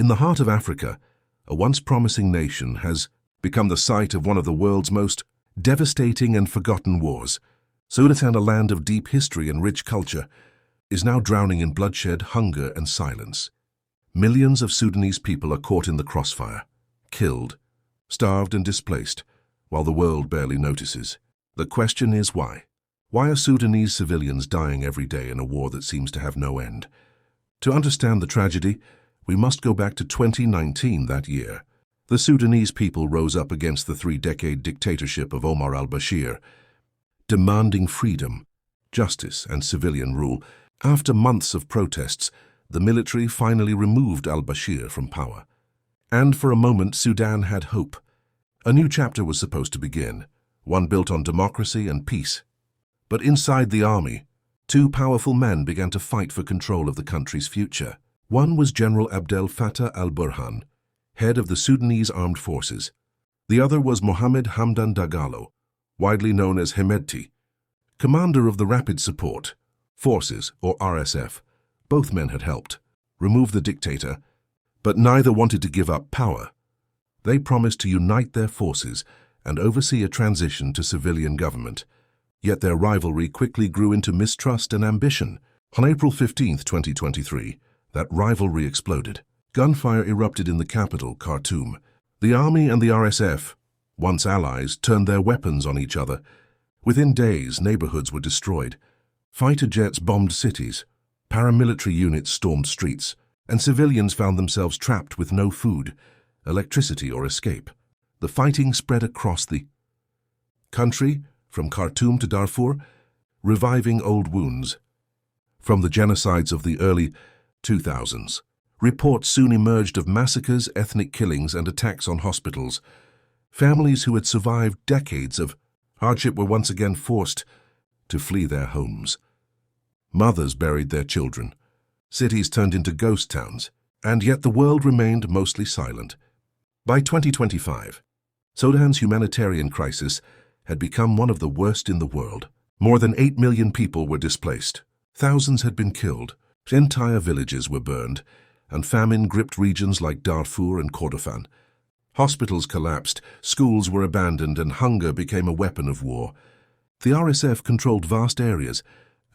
In the heart of Africa, a once promising nation has become the site of one of the world's most devastating and forgotten wars. Sudan, a land of deep history and rich culture, is now drowning in bloodshed, hunger, and silence. Millions of Sudanese people are caught in the crossfire, killed, starved, and displaced, while the world barely notices. The question is why? Why are Sudanese civilians dying every day in a war that seems to have no end? To understand the tragedy, we must go back to 2019 that year. The Sudanese people rose up against the 3-decade dictatorship of Omar al-Bashir, demanding freedom, justice, and civilian rule. After months of protests, the military finally removed al-Bashir from power. And for a moment, Sudan had hope. A new chapter was supposed to begin, one built on democracy and peace. But inside the army, two powerful men began to fight for control of the country's future. One was General Abdel Fattah al-Burhan, head of the Sudanese Armed Forces. The other was Mohammed Hamdan Dagalo, widely known as Hemedti, commander of the Rapid Support Forces, or RSF. Both men had helped remove the dictator, but neither wanted to give up power. They promised to unite their forces and oversee a transition to civilian government. Yet their rivalry quickly grew into mistrust and ambition. On April 15, 2023, that rivalry exploded. Gunfire erupted in the capital, Khartoum. The army and the RSF, once allies, turned their weapons on each other. Within days, neighborhoods were destroyed. Fighter jets bombed cities, paramilitary units stormed streets, and civilians found themselves trapped with no food, electricity, or escape. The fighting spread across the country, from Khartoum to Darfur, reviving old wounds. From the genocides of the early 2000s, reports soon emerged of massacres, ethnic killings, and attacks on hospitals. Families who had survived decades of hardship were once again forced to flee their homes. Mothers buried their children. Cities turned into ghost towns, and yet the world remained mostly silent. By 2025, Sudan's humanitarian crisis had become one of the worst in the world. More than 8 million people were displaced. Thousands had been killed. Entire villages were burned, and famine gripped regions like Darfur and Kordofan. Hospitals collapsed, schools were abandoned, and hunger became a weapon of war. The RSF controlled vast areas,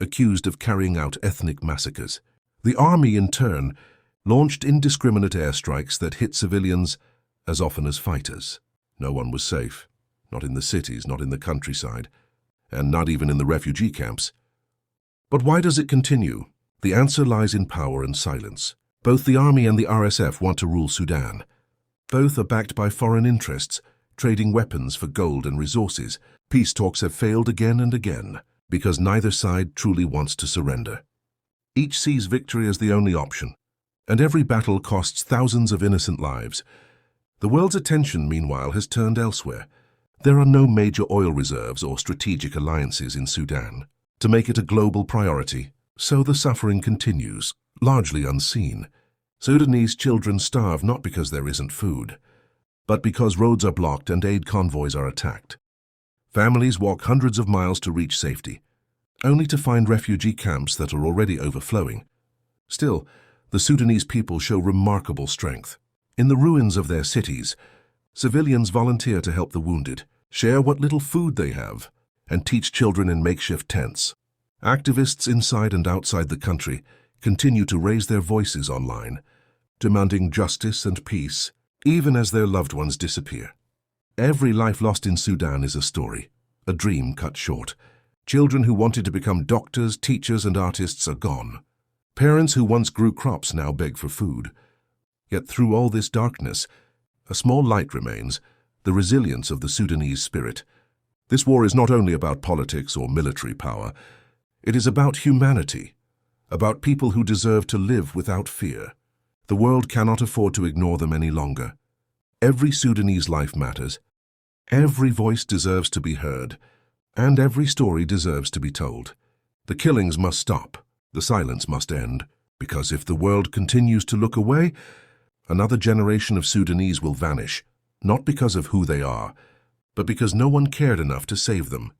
accused of carrying out ethnic massacres. The army, in turn, launched indiscriminate airstrikes that hit civilians as often as fighters. No one was safe, not in the cities, not in the countryside, and not even in the refugee camps. But why does it continue? The answer lies in power and silence. Both the army and the RSF want to rule Sudan. Both are backed by foreign interests, trading weapons for gold and resources. Peace talks have failed again and again, because neither side truly wants to surrender. Each sees victory as the only option, and every battle costs thousands of innocent lives. The world's attention, meanwhile, has turned elsewhere. There are no major oil reserves or strategic alliances in Sudan to make it a global priority, so the suffering continues, largely unseen. Sudanese children starve not because there isn't food, but because roads are blocked and aid convoys are attacked. Families walk hundreds of miles to reach safety, only to find refugee camps that are already overflowing. Still, the Sudanese people show remarkable strength. In the ruins of their cities, civilians volunteer to help the wounded, share what little food they have, and teach children in makeshift tents. Activists inside and outside the country continue to raise their voices online, demanding justice and peace, even as their loved ones disappear. Every life lost in Sudan is a story, a dream cut short. Children who wanted to become doctors, teachers, and artists are gone. Parents who once grew crops now beg for food. Yet through all this darkness, a small light remains, the resilience of the Sudanese spirit. This war is not only about politics or military power. It is about humanity, about people who deserve to live without fear. The world cannot afford to ignore them any longer. Every Sudanese life matters. Every voice deserves to be heard, and every story deserves to be told. The killings must stop. The silence must end, because if the world continues to look away, another generation of Sudanese will vanish, not because of who they are, but because no one cared enough to save them.